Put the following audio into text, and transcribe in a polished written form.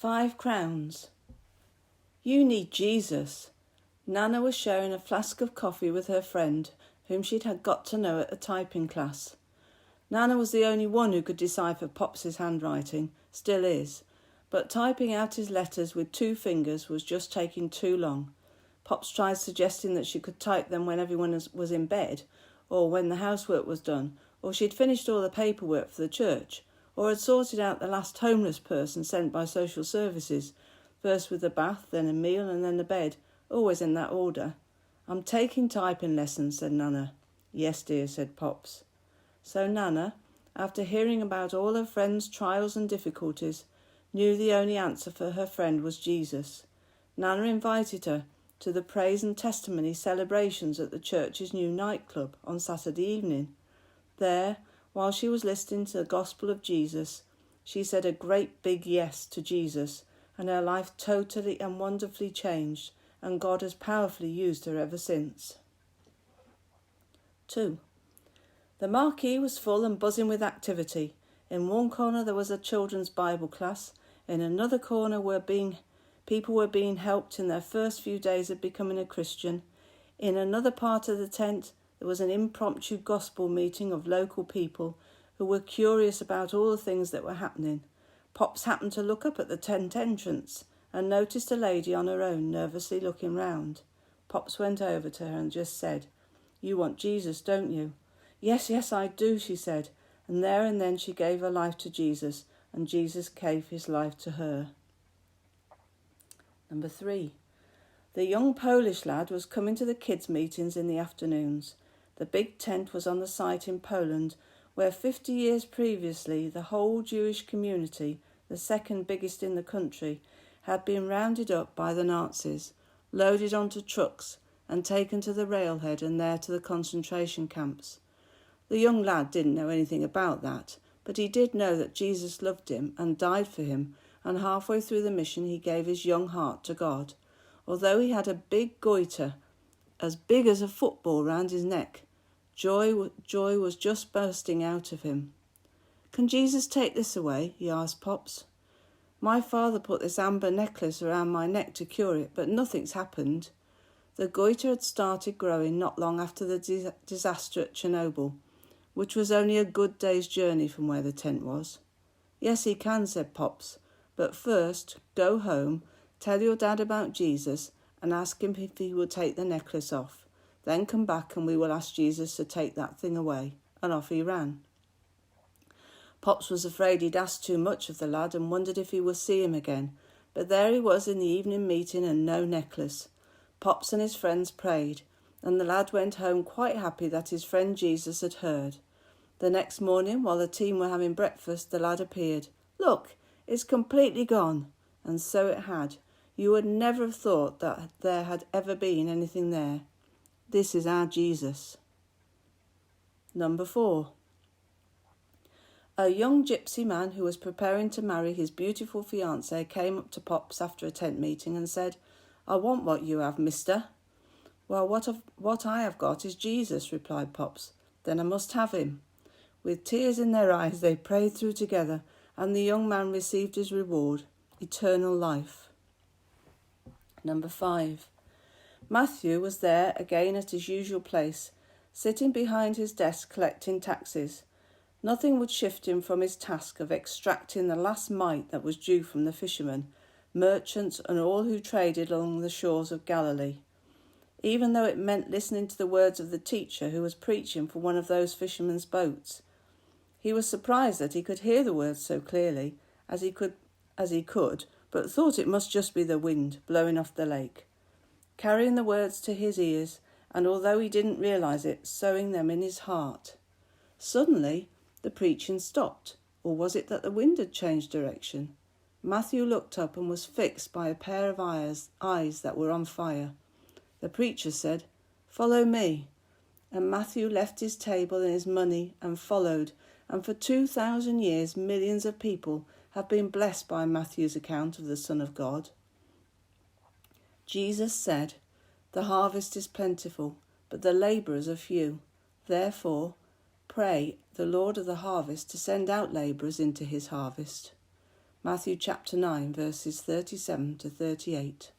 5 crowns. You need Jesus. Nana was sharing a flask of coffee with her friend, whom she'd had got to know at a typing class. Nana was the only one who could decipher Pops's handwriting, still is, but typing out his letters with 2 fingers was just taking too long. Pops tried suggesting that she could type them when everyone was in bed, or when the housework was done, or she'd finished all the paperwork for the church, or had sorted out the last homeless person sent by social services, first with the bath, then a meal, and then the bed, always in that order. "I'm taking typing lessons," said Nana. "Yes, dear," said Pops. So Nana, after hearing about all her friend's trials and difficulties, knew the only answer for her friend was Jesus. Nana invited her to the praise and testimony celebrations at the church's new nightclub on Saturday evening. There, while she was listening to the gospel of Jesus, she said a great big yes to Jesus, and her life totally and wonderfully changed, and God has powerfully used her ever since. 2. The marquee was full and buzzing with activity. In one corner there was a children's Bible class. In another corner people were being helped in their first few days of becoming a Christian. In another part of the tent there was an impromptu gospel meeting of local people who were curious about all the things that were happening. Pops happened to look up at the tent entrance and noticed a lady on her own nervously looking round. Pops went over to her and just said, "You want Jesus, don't you?" Yes, I do," she said, and there and then she gave her life to Jesus, and Jesus gave his life to her. 3. The young Polish lad was coming to the kids' meetings in the afternoons. The big tent was on the site in Poland where 50 years previously the whole Jewish community, the second biggest in the country, had been rounded up by the Nazis, loaded onto trucks and taken to the railhead and there to the concentration camps. The young lad didn't know anything about that, but he did know that Jesus loved him and died for him, and halfway through the mission he gave his young heart to God. Although he had a big goiter, as big as a football round his neck, joy was just bursting out of him. "Can Jesus take this away?" he asked Pops. "My father put this amber necklace around my neck to cure it, but nothing's happened." The goiter had started growing not long after the disaster at Chernobyl, which was only a good day's journey from where the tent was. "Yes, he can," said Pops, "but first go home, tell your dad about Jesus and ask him if he will take the necklace off. Then come back and we will ask Jesus to take that thing away." And off he ran. Pops was afraid he'd asked too much of the lad and wondered if he would see him again, but there he was in the evening meeting and no necklace. Pops and his friends prayed, and the lad went home quite happy that his friend Jesus had heard. The next morning, while the team were having breakfast, the lad appeared. "Look, it's completely gone." And so it had. You would never have thought that there had ever been anything there. This is our Jesus. 4. A young gypsy man who was preparing to marry his beautiful fiancée came up to Pops after a tent meeting and said, "I want what you have, mister." "Well, what I have got is Jesus," replied Pops. "Then I must have him." With tears in their eyes they prayed through together, and the young man received his reward, eternal life. 5. Matthew was there again at his usual place, sitting behind his desk collecting taxes. Nothing would shift him from his task of extracting the last mite that was due from the fishermen, merchants, and all who traded along the shores of Galilee, even though it meant listening to the words of the teacher who was preaching for one of those fishermen's boats. He was surprised that he could hear the words so clearly as he could, but thought it must just be the wind blowing off the lake, carrying the words to his ears, and although he didn't realise it, sowing them in his heart. Suddenly, the preaching stopped, or was it that the wind had changed direction? Matthew looked up and was fixed by a pair of eyes that were on fire. The preacher said, "Follow me." And Matthew left his table and his money and followed, and for 2,000 years millions of people have been blessed by Matthew's account of the Son of God. Jesus said, "The harvest is plentiful, but the labourers are few. Therefore, pray the Lord of the harvest to send out labourers into his harvest." Matthew chapter 9, verses 37 to 38.